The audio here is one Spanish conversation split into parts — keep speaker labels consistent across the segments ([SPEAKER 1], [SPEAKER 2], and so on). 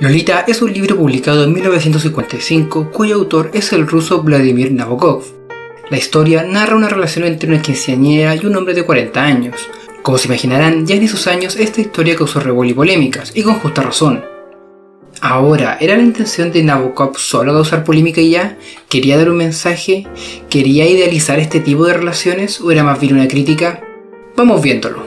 [SPEAKER 1] Lolita es un libro publicado en 1955 cuyo autor es el ruso Vladimir Nabokov. La historia narra una relación entre una quinceañera y un hombre de 40 años. Como se imaginarán, ya en esos años esta historia causó revuelo y polémicas, y con justa razón. Ahora, ¿era la intención de Nabokov solo causar polémica y ya? ¿Quería dar un mensaje? ¿Quería idealizar este tipo de relaciones? ¿O era más bien una crítica? Vamos viéndolo.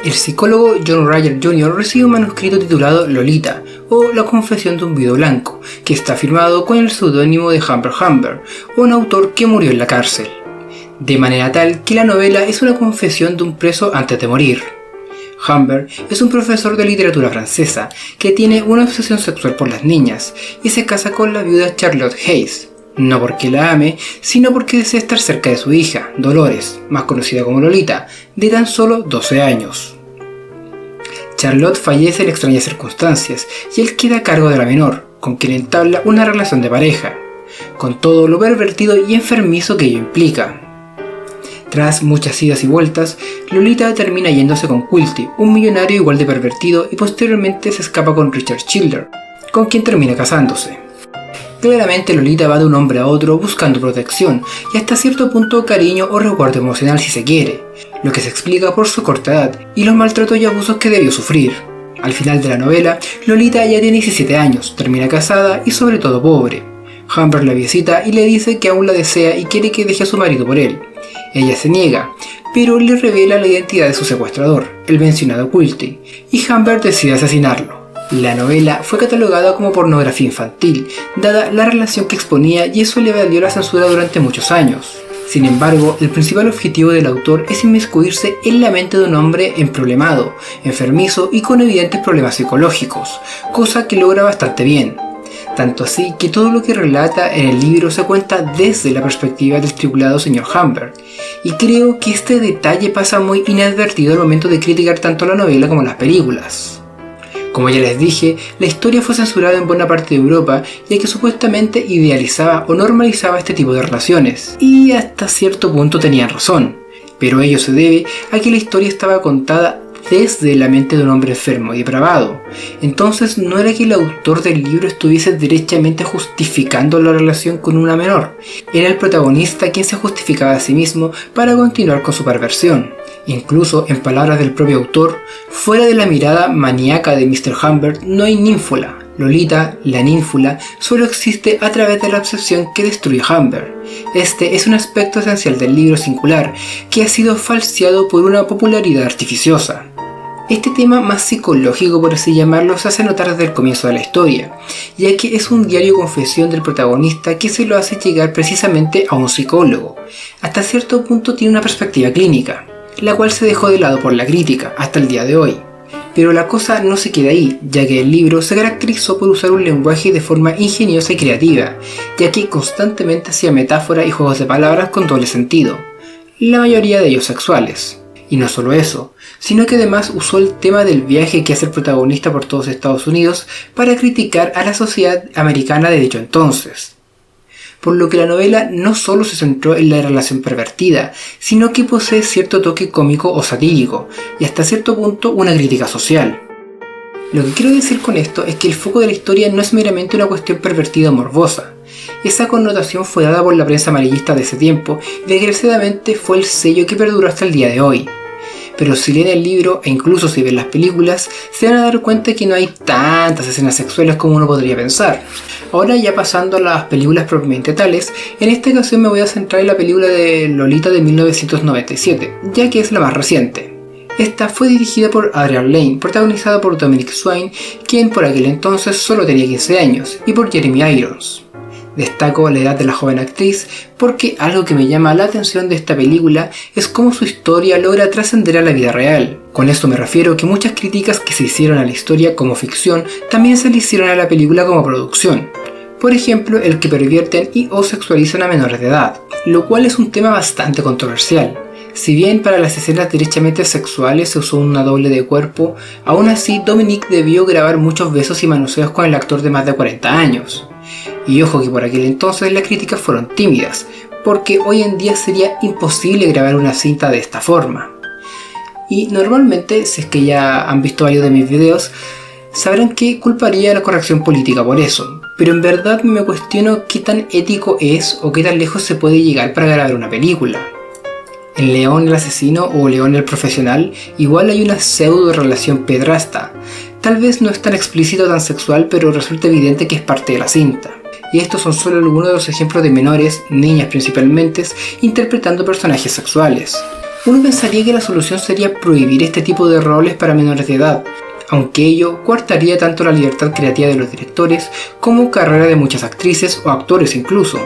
[SPEAKER 1] El psicólogo John Ryer Jr. recibe un manuscrito titulado Lolita, o La confesión de un viudo blanco, que está firmado con el seudónimo de Humbert Humbert, un autor que murió en la cárcel. De manera tal que la novela es una confesión de un preso antes de morir. Humbert es un profesor de literatura francesa que tiene una obsesión sexual por las niñas y se casa con la viuda Charlotte Hayes. No porque la ame, sino porque desea estar cerca de su hija, Dolores, más conocida como Lolita, de tan solo 12 años. Charlotte fallece en extrañas circunstancias y él queda a cargo de la menor, con quien entabla una relación de pareja, con todo lo pervertido y enfermizo que ello implica. Tras muchas idas y vueltas, Lolita termina yéndose con Quilty, un millonario igual de pervertido, y posteriormente se escapa con Richard Childers, con quien termina casándose. Claramente Lolita va de un hombre a otro buscando protección y hasta cierto punto cariño o resguardo emocional si se quiere, lo que se explica por su corta edad y los maltratos y abusos que debió sufrir. Al final de la novela, Lolita ya tiene 17 años, termina casada y sobre todo pobre. Humbert la visita y le dice que aún la desea y quiere que deje a su marido por él. Ella se niega, pero le revela la identidad de su secuestrador, el mencionado Quilty, y Humbert decide asesinarlo. La novela fue catalogada como pornografía infantil, dada la relación que exponía, y eso le valió la censura durante muchos años. Sin embargo, el principal objetivo del autor es inmiscuirse en la mente de un hombre emproblemado, enfermizo y con evidentes problemas psicológicos, cosa que logra bastante bien. Tanto así que todo lo que relata en el libro se cuenta desde la perspectiva del tribulado señor Humbert, y creo que este detalle pasa muy inadvertido al momento de criticar tanto la novela como las películas. Como ya les dije, la historia fue censurada en buena parte de Europa, ya que supuestamente idealizaba o normalizaba este tipo de relaciones, y hasta cierto punto tenían razón, pero ello se debe a que la historia estaba contada desde la mente de un hombre enfermo y depravado. Entonces no era que el autor del libro estuviese derechamente justificando la relación con una menor, era el protagonista quien se justificaba a sí mismo para continuar con su perversión. Incluso, en palabras del propio autor, fuera de la mirada maníaca de Mr. Humbert no hay ninfula. Lolita, la ninfula, solo existe a través de la obsesión que destruye a Humbert. Este es un aspecto esencial del libro singular que ha sido falseado por una popularidad artificiosa. Este tema más psicológico, por así llamarlo, se hace notar desde el comienzo de la historia, ya que es un diario confesión del protagonista que se lo hace llegar precisamente a un psicólogo. Hasta cierto punto tiene una perspectiva clínica, la cual se dejó de lado por la crítica hasta el día de hoy. Pero la cosa no se queda ahí, ya que el libro se caracterizó por usar un lenguaje de forma ingeniosa y creativa, ya que constantemente hacía metáforas y juegos de palabras con doble sentido, la mayoría de ellos sexuales. Y no solo eso, sino que además usó el tema del viaje que hace el protagonista por todos Estados Unidos para criticar a la sociedad americana de dicho entonces. Por lo que la novela no solo se centró en la relación pervertida, sino que posee cierto toque cómico o satírico, y hasta cierto punto una crítica social. Lo que quiero decir con esto es que el foco de la historia no es meramente una cuestión pervertida o morbosa. Esa connotación fue dada por la prensa amarillista de ese tiempo y desgraciadamente fue el sello que perduró hasta el día de hoy. Pero si leen el libro e incluso si ven las películas, se van a dar cuenta que no hay tantas escenas sexuales como uno podría pensar. Ahora, ya pasando a las películas propiamente tales, en esta ocasión me voy a centrar en la película de Lolita de 1997, ya que es la más reciente. Esta fue dirigida por Adrian Lyne, protagonizada por Dominic Swain, quien por aquel entonces solo tenía 15 años, y por Jeremy Irons. Destaco la edad de la joven actriz porque algo que me llama la atención de esta película es cómo su historia logra trascender a la vida real. Con esto me refiero que muchas críticas que se hicieron a la historia como ficción también se le hicieron a la película como producción. Por ejemplo, el que pervierten y o sexualizan a menores de edad, lo cual es un tema bastante controversial. Si bien para las escenas derechamente sexuales se usó una doble de cuerpo, aún así Dominic debió grabar muchos besos y manoseos con el actor de más de 40 años. Y ojo que por aquel entonces las críticas fueron tímidas, porque hoy en día sería imposible grabar una cinta de esta forma. Y normalmente, si es que ya han visto varios de mis videos, sabrán que culparía a la corrección política por eso, pero en verdad me cuestiono qué tan ético es o qué tan lejos se puede llegar para grabar una película. En León el asesino o León el profesional igual hay una pseudo relación pedrasta. Tal vez no es tan explícito o tan sexual, pero resulta evidente que es parte de la cinta. Y estos son solo algunos de los ejemplos de menores, niñas principalmente, interpretando personajes sexuales. Uno pensaría que la solución sería prohibir este tipo de roles para menores de edad, aunque ello coartaría tanto la libertad creativa de los directores como carrera de muchas actrices o actores incluso.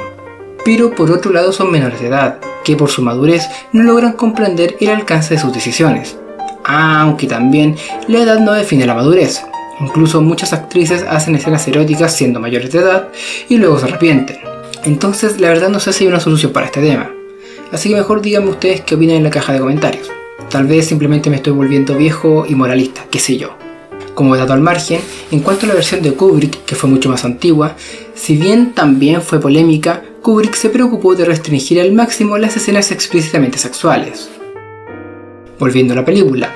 [SPEAKER 1] Pero por otro lado son menores de edad, que por su madurez no logran comprender el alcance de sus decisiones. Aunque también la edad no define la madurez. Incluso muchas actrices hacen escenas eróticas siendo mayores de edad y luego se arrepienten. Entonces la verdad no sé si hay una solución para este tema. Así que mejor díganme ustedes qué opinan en la caja de comentarios. Tal vez simplemente me estoy volviendo viejo y moralista, qué sé yo. Como dato al margen, en cuanto a la versión de Kubrick, que fue mucho más antigua, si bien también fue polémica, Kubrick se preocupó de restringir al máximo las escenas explícitamente sexuales. Volviendo a la película,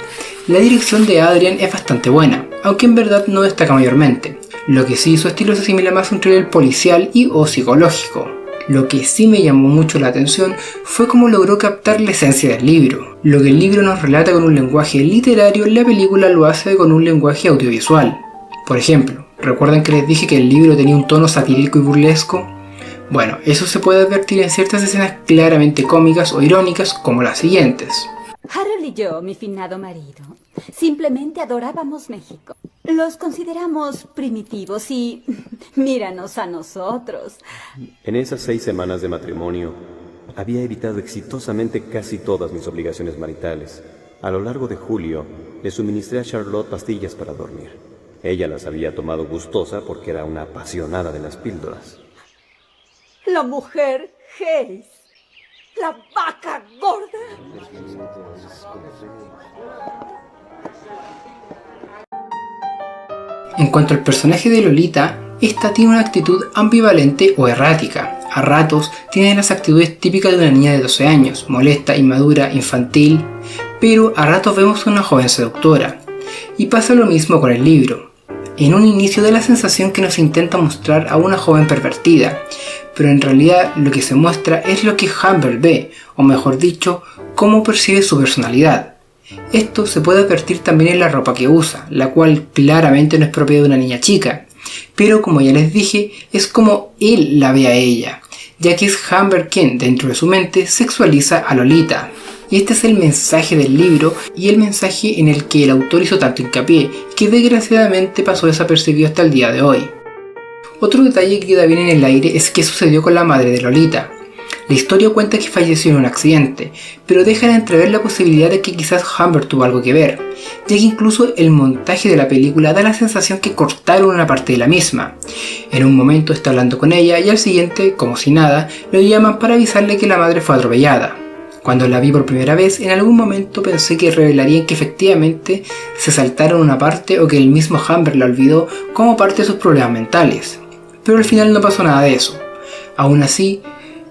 [SPEAKER 1] la dirección de Adrian es bastante buena, aunque en verdad no destaca mayormente. Lo que sí, su estilo se asimila más a un thriller policial y o psicológico. Lo que sí me llamó mucho la atención fue cómo logró captar la esencia del libro. Lo que el libro nos relata con un lenguaje literario, la película lo hace con un lenguaje audiovisual. Por ejemplo, ¿recuerdan que les dije que el libro tenía un tono satírico y burlesco? Bueno, eso se puede advertir en ciertas escenas claramente cómicas o irónicas como las siguientes.
[SPEAKER 2] Harold y yo, mi finado marido, simplemente adorábamos México. Los consideramos primitivos y míranos a nosotros.
[SPEAKER 3] En esas 6 semanas de matrimonio, había evitado exitosamente casi todas mis obligaciones maritales. A lo largo de julio, le suministré a Charlotte pastillas para dormir. Ella las había tomado gustosa porque era una apasionada de las píldoras.
[SPEAKER 2] La mujer Hayes. ¡La vaca gorda!
[SPEAKER 1] En cuanto al personaje de Lolita, esta tiene una actitud ambivalente o errática. A ratos tiene las actitudes típicas de una niña de 12 años, molesta, inmadura, infantil, pero a ratos vemos a una joven seductora. Y pasa lo mismo con el libro. En un inicio da la sensación que nos intenta mostrar a una joven pervertida, pero en realidad lo que se muestra es lo que Humbert ve, o mejor dicho, cómo percibe su personalidad. Esto se puede advertir también en la ropa que usa, la cual claramente no es propia de una niña chica, pero como ya les dije, es como él la ve a ella, ya que es Humbert quien, dentro de su mente, sexualiza a Lolita. Y este es el mensaje del libro y el mensaje en el que el autor hizo tanto hincapié, que desgraciadamente pasó desapercibido hasta el día de hoy. Otro detalle que queda bien en el aire es qué sucedió con la madre de Lolita. La historia cuenta que falleció en un accidente, pero deja de entrever la posibilidad de que quizás Humbert tuvo algo que ver, ya que incluso el montaje de la película da la sensación que cortaron una parte de la misma. En un momento está hablando con ella y al siguiente, como si nada, lo llaman para avisarle que la madre fue atropellada. Cuando la vi por primera vez, en algún momento pensé que revelarían que efectivamente se saltaron una parte o que el mismo Humbert la olvidó como parte de sus problemas mentales. Pero al final no pasó nada de eso. Aún así,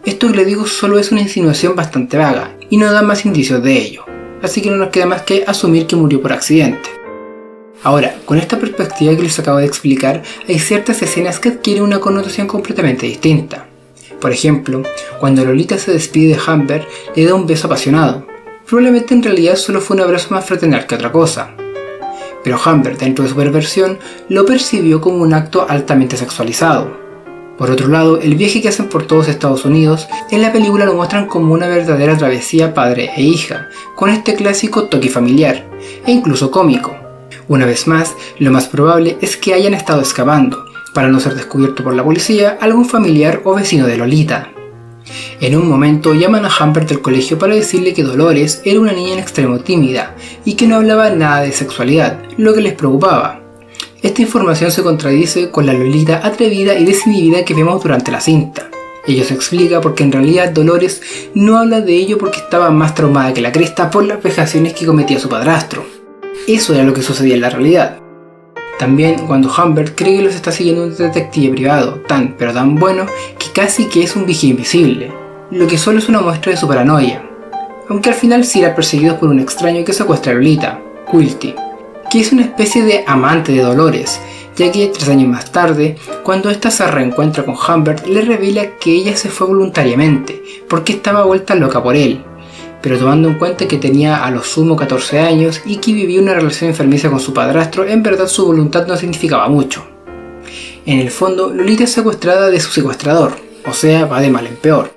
[SPEAKER 1] esto que le digo solo es una insinuación bastante vaga y no da más indicios de ello, así que no nos queda más que asumir que murió por accidente. Ahora, con esta perspectiva que les acabo de explicar, hay ciertas escenas que adquieren una connotación completamente distinta. Por ejemplo, cuando Lolita se despide de Humbert, le da un beso apasionado. Probablemente en realidad solo fue un abrazo más fraternal que otra cosa. Pero Humbert, dentro de su perversión, lo percibió como un acto altamente sexualizado. Por otro lado, el viaje que hacen por todos Estados Unidos, en la película lo muestran como una verdadera travesía padre e hija, con este clásico toque familiar, e incluso cómico. Una vez más, lo más probable es que hayan estado escapando, para no ser descubierto por la policía, algún familiar o vecino de Lolita. En un momento llaman a Humbert del colegio para decirle que Dolores era una niña en extremo tímida y que no hablaba nada de sexualidad, lo que les preocupaba. Esta información se contradice con la Lolita atrevida y desinhibida que vemos durante la cinta. Ello se explica porque en realidad Dolores no habla de ello porque estaba más traumada que la cresta por las vejaciones que cometía su padrastro. Eso era lo que sucedía en la realidad. También cuando Humbert cree que los está siguiendo un detective privado, pero tan bueno, que casi que es un vigía invisible, lo que solo es una muestra de su paranoia. Aunque al final sí eran perseguidos por un extraño que secuestra a Lolita, Quilty. que es una especie de amante de Dolores, ya que 3 años más tarde, cuando ésta se reencuentra con Humbert, le revela que ella se fue voluntariamente, porque estaba vuelta loca por él, pero tomando en cuenta que tenía a lo sumo 14 años y que vivía una relación enfermiza con su padrastro, en verdad su voluntad no significaba mucho. En el fondo, Lolita es secuestrada de su secuestrador, o sea, va de mal en peor.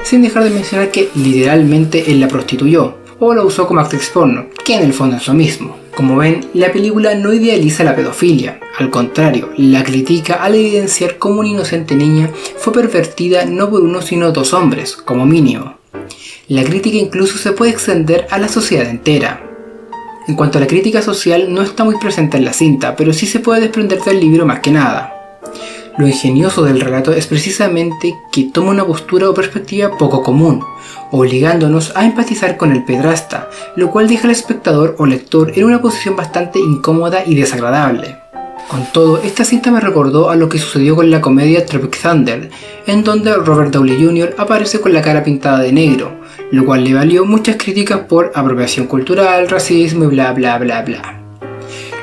[SPEAKER 1] Sin dejar de mencionar que literalmente él la prostituyó, o la usó como actriz porno, que en el fondo es lo mismo. Como ven, la película no idealiza la pedofilia, al contrario, la critica al evidenciar cómo una inocente niña fue pervertida no por uno sino 2 hombres, como mínimo. La crítica incluso se puede extender a la sociedad entera. En cuanto a la crítica social, no está muy presente en la cinta, pero sí se puede desprender del libro más que nada. Lo ingenioso del relato es precisamente que toma una postura o perspectiva poco común, obligándonos a empatizar con el pedrasta, lo cual deja al espectador o lector en una posición bastante incómoda y desagradable. Con todo, esta cinta me recordó a lo que sucedió con la comedia Tropic Thunder, en donde Robert Downey Jr. aparece con la cara pintada de negro, lo cual le valió muchas críticas por apropiación cultural, racismo y bla bla bla bla.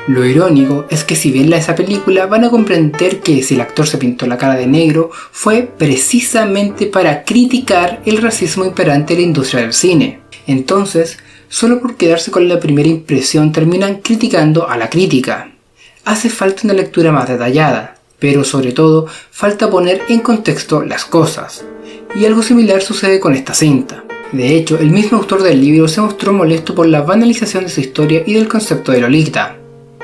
[SPEAKER 1] Lo irónico es que si ven esa película van a comprender que si el actor se pintó la cara de negro fue precisamente para criticar el racismo imperante en la industria del cine. Entonces, solo por quedarse con la primera impresión terminan criticando a la crítica. Hace falta una lectura más detallada, pero sobre todo falta poner en contexto las cosas. Y algo similar sucede con esta cinta. De hecho, el mismo autor del libro se mostró molesto por la banalización de su historia y del concepto de Lolita.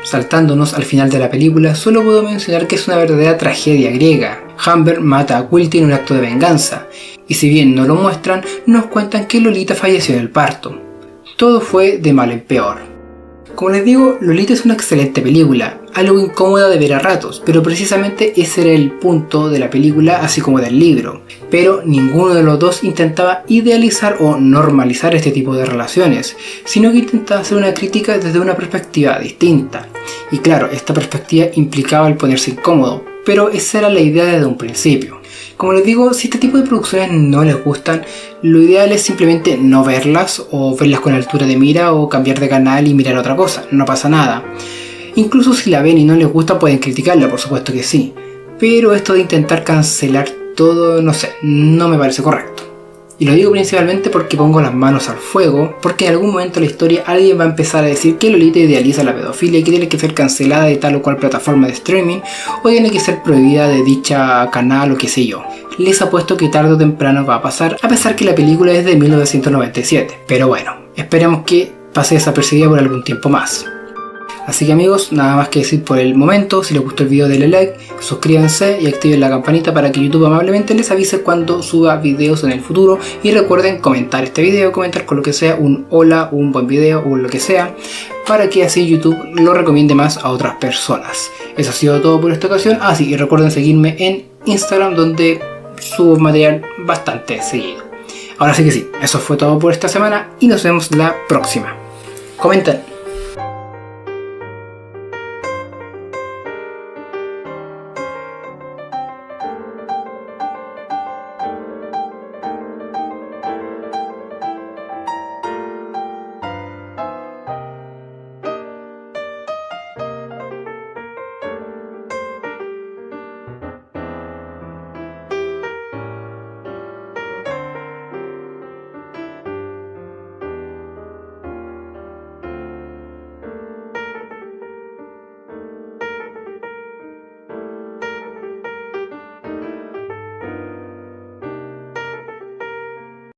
[SPEAKER 1] Saltándonos al final de la película, solo puedo mencionar que es una verdadera tragedia griega. Humbert mata a Quilty en un acto de venganza, y si bien no lo muestran, nos cuentan que Lolita falleció en el parto. Todo fue de mal en peor. Como les digo, Lolita es una excelente película, algo incómoda de ver a ratos, pero precisamente ese era el punto de la película así como del libro. Pero ninguno de los dos intentaba idealizar o normalizar este tipo de relaciones, sino que intentaba hacer una crítica desde una perspectiva distinta. Y claro, esta perspectiva implicaba el ponerse incómodo, pero esa era la idea desde un principio. Como les digo, si este tipo de producciones no les gustan, lo ideal es simplemente no verlas o verlas con altura de mira o cambiar de canal y mirar otra cosa, no pasa nada. Incluso si la ven y no les gusta pueden criticarla, por supuesto que sí, pero esto de intentar cancelar todo, no sé, no me parece correcto. Y lo digo principalmente porque pongo las manos al fuego, porque en algún momento de la historia alguien va a empezar a decir que Lolita idealiza la pedofilia y que tiene que ser cancelada de tal o cual plataforma de streaming o tiene que ser prohibida de dicha canal o qué sé yo. Les apuesto que tarde o temprano va a pasar, a pesar que la película es de 1997. Pero bueno, esperemos que pase desapercibida por algún tiempo más. Así que amigos, nada más que decir por el momento. Si les gustó el video denle like, suscríbanse y activen la campanita para que YouTube amablemente les avise cuando suba videos en el futuro. Y recuerden comentar este video, comentar con lo que sea, un hola, un buen video o lo que sea, para que así YouTube lo recomiende más a otras personas. Eso ha sido todo por esta ocasión. Sí, y recuerden seguirme en Instagram, donde subo material bastante seguido. Ahora sí que sí, eso fue todo por esta semana y nos vemos la próxima. Comenten.